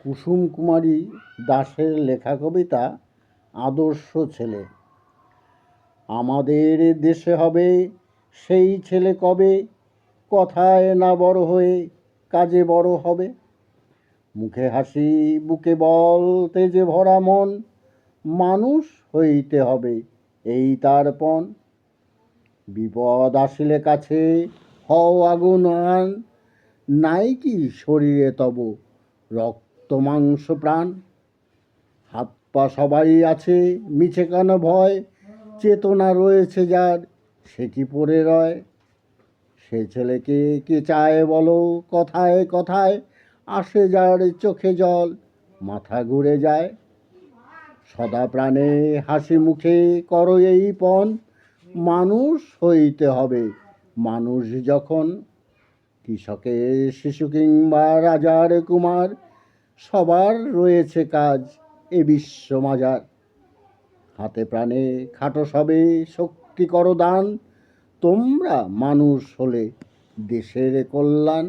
কুসুম কুমারী দাসের লেখা কবিতা আদর্শ ছেলে। আমাদের দেশে হবে সেই ছেলে কবে, কথায় না বড় হয়ে কাজে বড় হবে। মুখে হাসি বুকে বল তেজে ভরা মন, মানুষ হইতে হবে এই তার পণ। বিপদ আসিলে কাছে হও আগুন আন, নাই কি শরীরে তব রক্ত মাংস প্রাণ। হাত পা সবারই আছে মিছে কেন ভয়, চেতনা রয়েছে যার সেটি পড়ে রয়। সে ছেলেকে কে চায় বলো, কথায় কথায় আসে যার চোখে জল, মাথা ঘুরে যায়। সদা প্রাণে হাসি মুখে করো এই পণ, মানুষ হইতে হবে মানুষ যখন। কৃষকের শিশু কিংবা রাজার কুমার, সবার রয়েছে কাজ এ বিশ্ব মাজার। হাতে প্রাণে খাটো সবে শক্তি করো দান, তোমরা মানুষ হলে দেশের কল্যাণ।